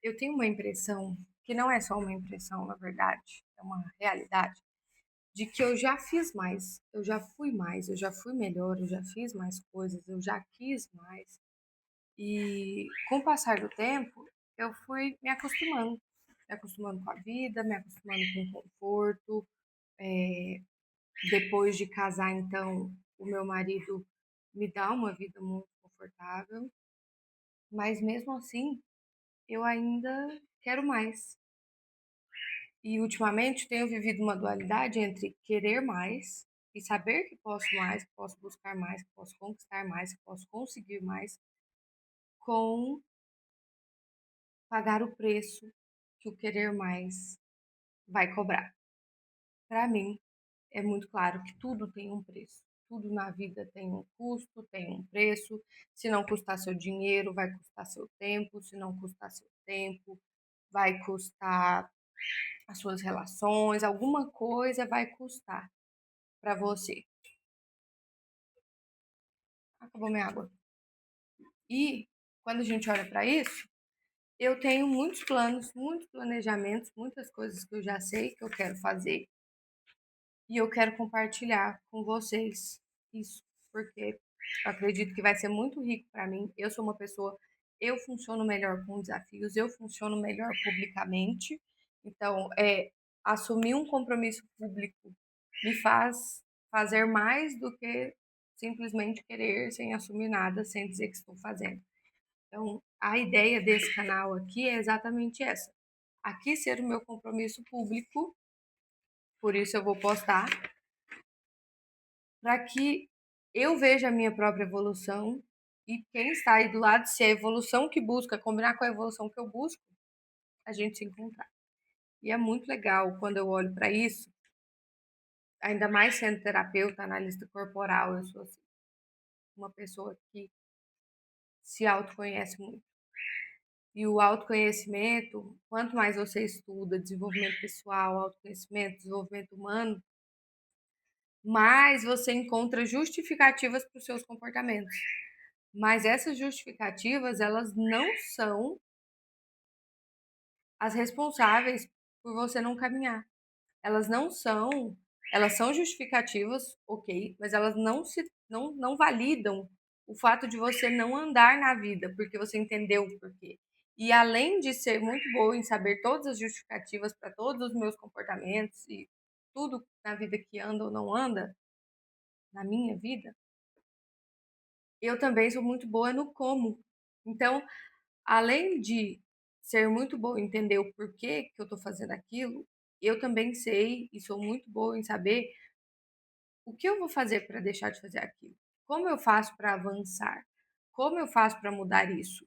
Eu tenho uma impressão, que não é só uma impressão, na verdade, é uma realidade, de que eu já fiz mais, eu já fui mais, eu já fui melhor, eu já fiz mais coisas, eu já quis mais. E com o passar do tempo, eu fui me acostumando com a vida, me acostumando com o conforto. Depois de casar, então, o meu marido me dá uma vida muito confortável, mas mesmo assim, eu ainda quero mais. E ultimamente tenho vivido uma dualidade entre querer mais e saber que posso mais, que posso buscar mais, que posso conquistar mais, que posso conseguir mais, com pagar o preço que o querer mais vai cobrar. Para mim, é muito claro que tudo tem um preço. Tudo na vida tem um custo, tem um preço. Se não custar seu dinheiro, vai custar seu tempo. Se não custar seu tempo, vai custar as suas relações. Alguma coisa vai custar para você. Acabou minha água. E quando a gente olha para isso, eu tenho muitos planos, muitos planejamentos, muitas coisas que eu já sei que eu quero fazer e eu quero compartilhar com vocês isso, porque eu acredito que vai ser muito rico para mim. Eu sou uma pessoa, eu funciono melhor com desafios, eu funciono melhor publicamente. Então, assumir um compromisso público me faz fazer mais do que simplesmente querer sem assumir nada, sem dizer que estou fazendo. Então, a ideia desse canal aqui é exatamente essa. Aqui ser o meu compromisso público, por isso eu vou postar, para que eu veja a minha própria evolução e quem está aí do lado, se é a evolução que busca combinar com a evolução que eu busco, a gente se encontrar. E é muito legal quando eu olho para isso, ainda mais sendo terapeuta, analista corporal, eu sou assim, uma pessoa que se autoconhece muito. E o autoconhecimento, quanto mais você estuda desenvolvimento pessoal, autoconhecimento, desenvolvimento humano, mais você encontra justificativas para os seus comportamentos. Mas essas justificativas, elas não são as responsáveis por você não caminhar. Elas não são, elas são justificativas, ok, mas elas não validam o fato de você não andar na vida, porque você entendeu o porquê. E além de ser muito boa em saber todas as justificativas para todos os meus comportamentos e tudo na vida que anda ou não anda, na minha vida, eu também sou muito boa no como. Então, além de ser muito boa em entender o porquê que eu estou fazendo aquilo, eu também sei e sou muito boa em saber o que eu vou fazer para deixar de fazer aquilo. Como eu faço para avançar? Como eu faço para mudar isso?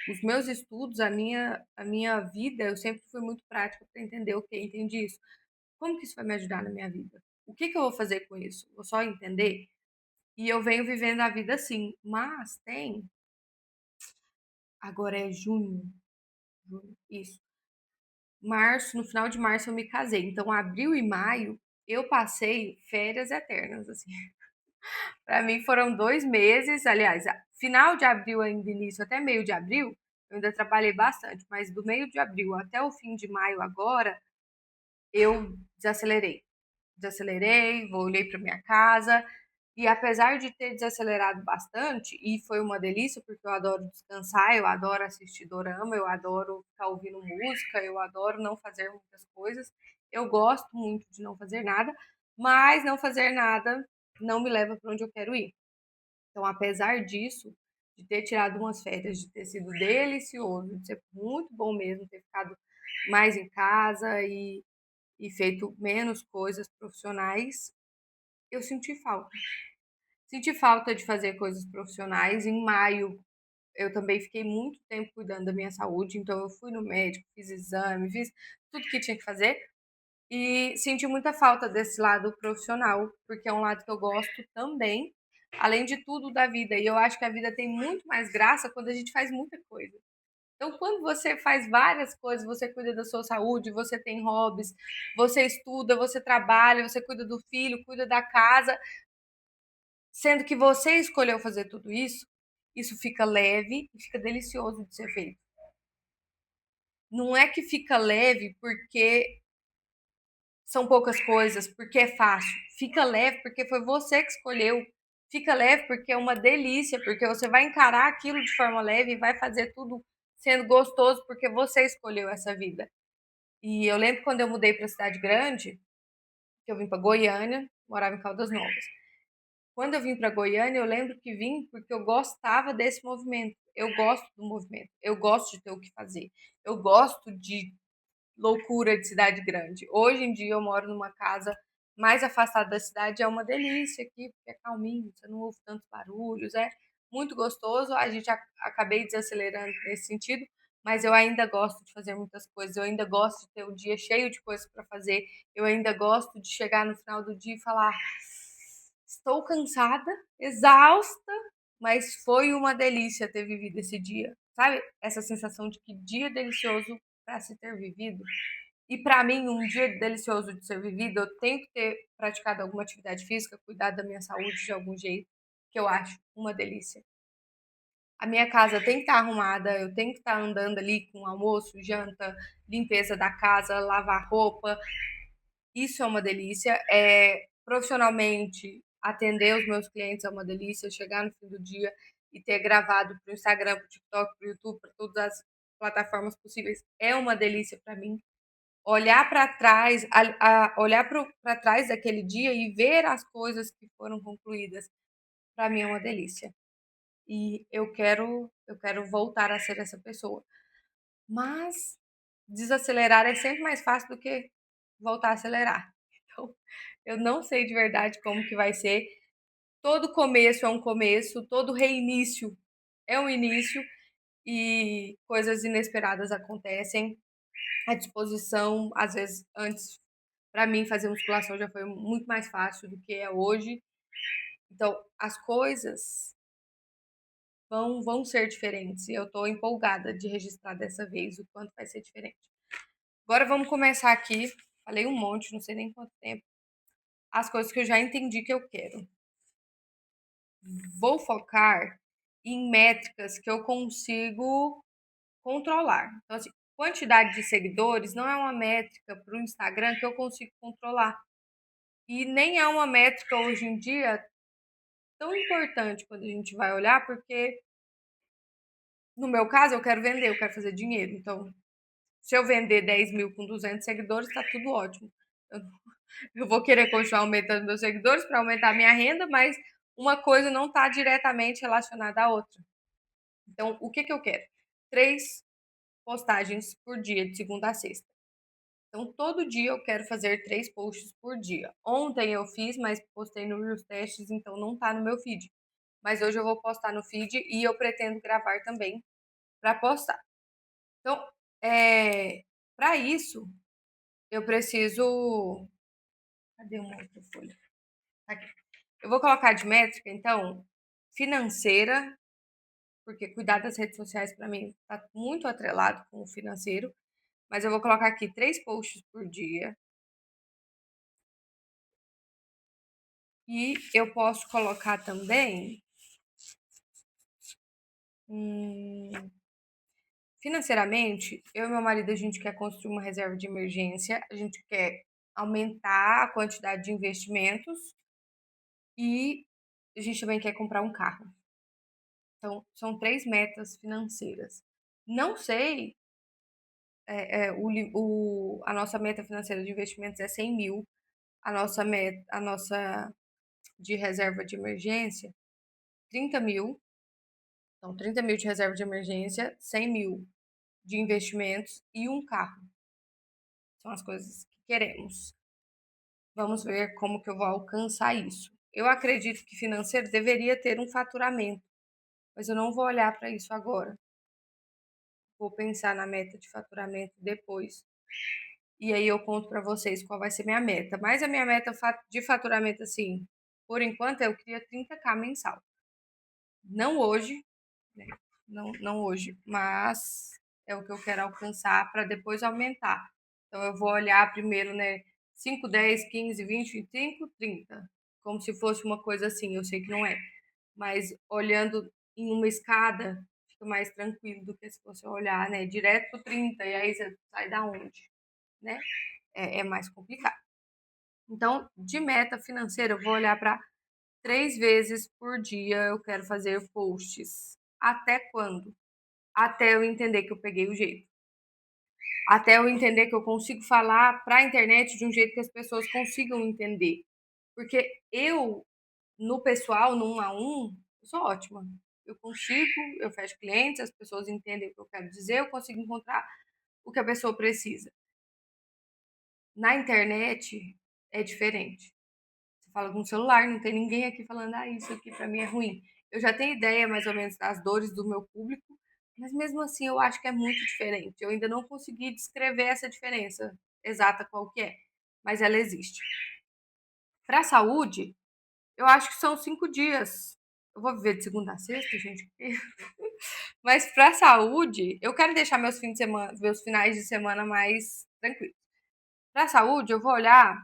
Os meus estudos, a minha vida, eu sempre fui muito prática para entender, ok, entendi isso. Como que isso vai me ajudar na minha vida? O que eu vou fazer com isso? Vou só entender? E eu venho vivendo a vida assim, mas tem. Agora é junho, isso. Março, no final de março eu me casei. Então, abril e maio eu passei férias eternas, assim. Para mim foram 2 meses, aliás, final de abril ainda, início até meio de abril, eu ainda trabalhei bastante, mas do meio de abril até o fim de maio agora, eu desacelerei, voltei para minha casa. E apesar de ter desacelerado bastante, e foi uma delícia, porque eu adoro descansar, eu adoro assistir dorama, eu adoro ficar ouvindo música, eu adoro não fazer muitas coisas. Eu gosto muito de não fazer nada, mas não fazer nada não me leva para onde eu quero ir. Então, apesar disso, de ter tirado umas férias, de ter sido delicioso, de ser muito bom mesmo, ter ficado mais em casa e feito menos coisas profissionais, eu senti falta. Senti falta de fazer coisas profissionais. Em maio, eu também fiquei muito tempo cuidando da minha saúde, então eu fui no médico, fiz exame, fiz tudo que tinha que fazer e senti muita falta desse lado profissional, porque é um lado que eu gosto também, além de tudo da vida. E eu acho que a vida tem muito mais graça quando a gente faz muita coisa. Então, quando você faz várias coisas, você cuida da sua saúde, você tem hobbies, você estuda, você trabalha, você cuida do filho, cuida da casa, sendo que você escolheu fazer tudo isso, isso fica leve e fica delicioso de ser feito. não é que fica leve porque são poucas coisas, porque é fácil. Fica leve porque foi você que escolheu. Fica leve porque é uma delícia, porque você vai encarar aquilo de forma leve e vai fazer tudo sendo gostoso porque você escolheu essa vida. E eu lembro quando eu mudei para a cidade grande, que eu vim para Goiânia, morava em Caldas Novas. Quando eu vim para Goiânia, eu lembro que vim porque eu gostava desse movimento. Eu gosto do movimento. Eu gosto de ter o que fazer. Eu gosto de loucura de cidade grande. Hoje em dia eu moro numa casa mais afastada da cidade, é uma delícia aqui, porque é calminho, você não ouve tantos barulhos, é muito gostoso. A gente acabei desacelerando nesse sentido, mas eu ainda gosto de fazer muitas coisas, eu ainda gosto de ter um dia cheio de coisas para fazer, eu ainda gosto de chegar no final do dia e falar: estou cansada, exausta, mas foi uma delícia ter vivido esse dia. Sabe? Essa sensação de que dia delicioso para se ter vivido. E para mim, um dia delicioso de ser vivido, eu tenho que ter praticado alguma atividade física, cuidado da minha saúde de algum jeito, que eu acho uma delícia. A minha casa tem que estar arrumada, eu tenho que estar andando ali com almoço, janta, limpeza da casa, lavar roupa. Isso é uma delícia. Profissionalmente, atender os meus clientes é uma delícia. Chegar no fim do dia e ter gravado para o Instagram, para o TikTok, para o YouTube, para todas as plataformas possíveis é uma delícia para mim. Olhar para trás, olhar para trás daquele dia e ver as coisas que foram concluídas, para mim é uma delícia. E eu quero voltar a ser essa pessoa. Mas desacelerar é sempre mais fácil do que voltar a acelerar. Então, eu não sei de verdade como que vai ser. Todo começo é um começo, todo reinício é um início e coisas inesperadas acontecem. A disposição, às vezes, antes, para mim, fazer musculação já foi muito mais fácil do que é hoje. Então, as coisas vão ser diferentes. E eu estou empolgada de registrar dessa vez o quanto vai ser diferente. Agora vamos começar aqui. Falei um monte, não sei nem quanto tempo. As coisas que eu já entendi que eu quero. Vou focar em métricas que eu consigo controlar. Então, assim, quantidade de seguidores não é uma métrica para o Instagram que eu consigo controlar. E nem é uma métrica hoje em dia tão importante quando a gente vai olhar, porque no meu caso eu quero vender, eu quero fazer dinheiro. Então, se eu vender 10 mil com 200 seguidores, está tudo ótimo. Eu, eu vou querer continuar aumentando meus seguidores para aumentar a minha renda, mas uma coisa não está diretamente relacionada à outra. Então, o que eu quero? 3 postagens por dia, de segunda a sexta. Então, todo dia eu quero fazer 3 posts por dia. Ontem eu fiz, mas postei no Reels Testes, então não tá no meu feed. Mas hoje eu vou postar no feed e eu pretendo gravar também para postar. Então, para isso, eu preciso. Cadê uma outra folha? Aqui. Eu vou colocar de métrica, então, financeira, porque cuidar das redes sociais para mim está muito atrelado com o financeiro. Mas eu vou colocar aqui 3 posts por dia. E eu posso colocar também financeiramente, eu e meu marido, a gente quer construir uma reserva de emergência, a gente quer aumentar a quantidade de investimentos e a gente também quer comprar um carro. Então, são 3 metas financeiras. Não sei, a nossa meta financeira de investimentos é 100 mil, a nossa de reserva de emergência, 30 mil. Então, 30 mil de reserva de emergência, 100 mil de investimentos e um carro. São as coisas que queremos. Vamos ver como que eu vou alcançar isso. Eu acredito que financeiro deveria ter um faturamento, mas eu não vou olhar para isso agora. Vou pensar na meta de faturamento depois. E aí eu conto para vocês qual vai ser minha meta. Mas a minha meta de faturamento, assim, por enquanto, eu queria 30k mensal. Não hoje, né? Não hoje, mas é o que eu quero alcançar para depois aumentar. Então eu vou olhar primeiro, né, 5, 10, 15, 20, 25, 30, como se fosse uma coisa assim, eu sei que não é, mas olhando em uma escada, fica mais tranquilo do que se você olhar, né, direto pro 30, e aí você sai da onde, né? É mais complicado. Então, de meta financeira, eu vou olhar para 3 vezes por dia eu quero fazer posts. Até quando? Até eu entender que eu peguei o jeito. Até eu entender que eu consigo falar para a internet de um jeito que as pessoas consigam entender. Porque eu, no pessoal, no 1 a 1, eu sou ótima. Eu consigo, eu fecho clientes, as pessoas entendem o que eu quero dizer, eu consigo encontrar o que a pessoa precisa. Na internet é diferente. Você fala com o celular, não tem ninguém aqui falando, isso aqui para mim é ruim. Eu já tenho ideia mais ou menos das dores do meu público, mas mesmo assim eu acho que é muito diferente. Eu ainda não consegui descrever essa diferença exata qual que é, mas ela existe. Para a saúde, eu acho que são 5 dias. Eu vou viver de segunda a sexta, gente. Mas para a saúde, eu quero deixar meus finais de semana mais tranquilos. Para a saúde, eu vou olhar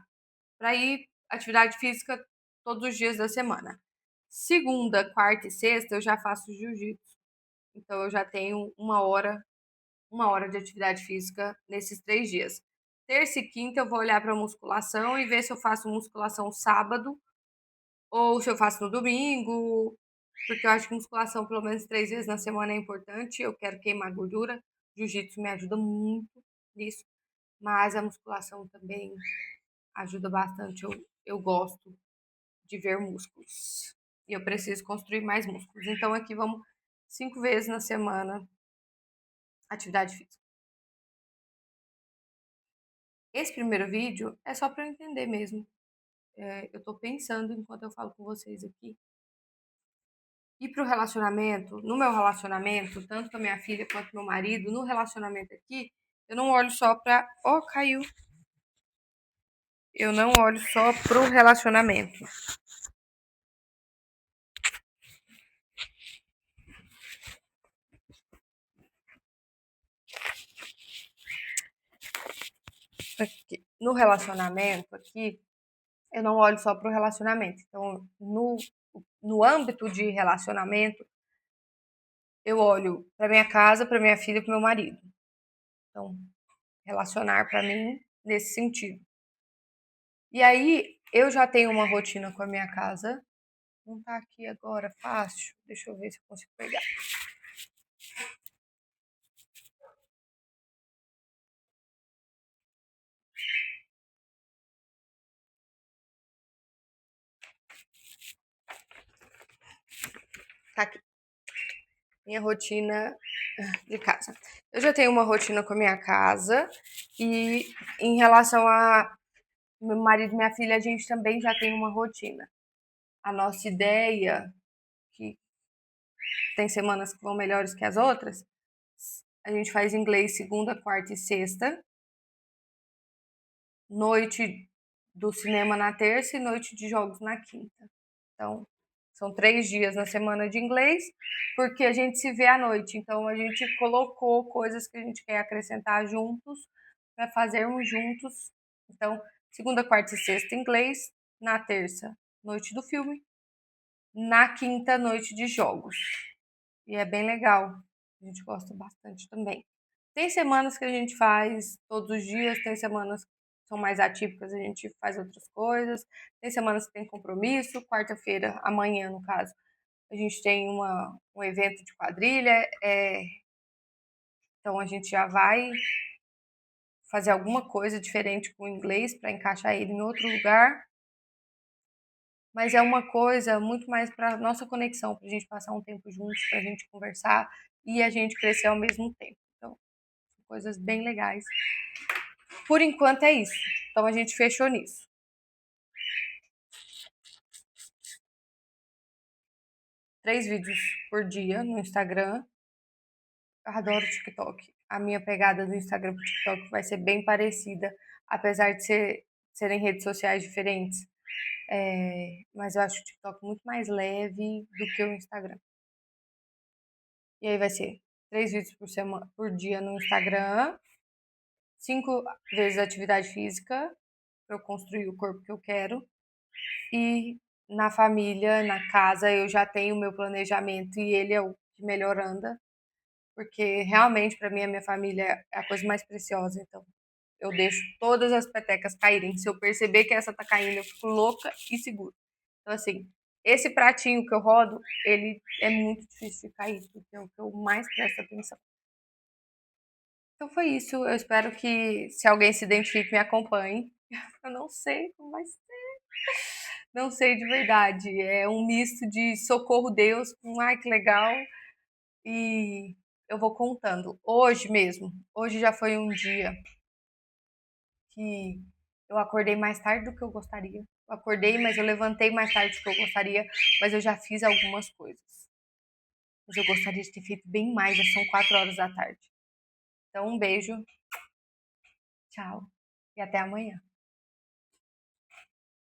para ir atividade física todos os dias da semana. Segunda, quarta e sexta eu já faço jiu-jitsu. Então eu já tenho uma hora de atividade física nesses 3 dias. Terça e quinta eu vou olhar para musculação e ver se eu faço musculação sábado ou se eu faço no domingo, porque eu acho que musculação pelo menos 3 vezes na semana é importante. Eu quero queimar gordura. Jiu-jitsu me ajuda muito nisso, mas a musculação também ajuda bastante. Eu gosto de ver músculos. E eu preciso construir mais músculos. Então aqui vamos 5 vezes na semana atividade física. Esse primeiro vídeo é só para eu entender mesmo. Eu tô pensando enquanto eu falo com vocês aqui. E pro relacionamento, no meu relacionamento, tanto com a minha filha quanto com meu marido, no relacionamento aqui, eu não olho só pra. Oh, caiu! Eu não olho só pro relacionamento. Aqui. No relacionamento aqui, eu não olho só pro relacionamento. Então, no âmbito de relacionamento, eu olho para minha casa, para minha filha e para meu marido. Então, relacionar para mim nesse sentido. E aí, eu já tenho uma rotina com a minha casa. Não tá aqui agora fácil. Deixa eu ver se eu consigo pegar. Tá aqui. Minha rotina de casa. Eu já tenho uma rotina com a minha casa e em relação a meu marido e minha filha, a gente também já tem uma rotina. A nossa ideia, que tem semanas que vão melhores que as outras, a gente faz inglês segunda, quarta e sexta, noite do cinema na terça e noite de jogos na quinta. Então, são 3 dias na semana de inglês, porque a gente se vê à noite. Então, a gente colocou coisas que a gente quer acrescentar juntos para fazermos juntos. Então, segunda, quarta e sexta, inglês. Na terça, noite do filme. Na quinta, noite de jogos. E é bem legal. A gente gosta bastante também. Tem semanas que a gente faz todos os dias, tem semanas que são mais atípicas, a gente faz outras coisas. Tem semanas que tem compromisso. Quarta-feira, amanhã, no caso, a gente tem um evento de quadrilha. Então a gente já vai fazer alguma coisa diferente com o inglês para encaixar ele em outro lugar. Mas é uma coisa muito mais para nossa conexão, para a gente passar um tempo juntos, para a gente conversar e a gente crescer ao mesmo tempo. Então, são coisas bem legais. Por enquanto é isso. Então a gente fechou nisso. 3 vídeos por dia no Instagram. Eu adoro o TikTok. A minha pegada do Instagram pro TikTok vai ser bem parecida, apesar de serem redes sociais diferentes. Mas eu acho o TikTok muito mais leve do que o Instagram. E aí vai ser 3 vídeos por dia no Instagram, 5 vezes atividade física, para eu construir o corpo que eu quero. E na família, na casa, eu já tenho o meu planejamento e ele é o que melhor anda. porque realmente para mim a minha família é a coisa mais preciosa, então eu deixo todas as petecas caírem. Se eu perceber que essa tá caindo, eu fico louca e seguro. Então, assim, esse pratinho que eu rodo, ele é muito difícil de cair, porque é o que eu mais presto atenção. Então foi isso. Eu espero que, se alguém se identifique, me acompanhe. Eu não sei como vai ser. Não sei de verdade. É um misto de socorro Deus com ai que legal. E eu vou contando. Hoje mesmo, hoje já foi um dia que eu acordei mais tarde do que eu gostaria. Eu acordei, mas eu levantei mais tarde do que eu gostaria, mas eu já fiz algumas coisas. Mas eu gostaria de ter feito bem mais, já são 4 horas da tarde. Então, um beijo, tchau e até amanhã.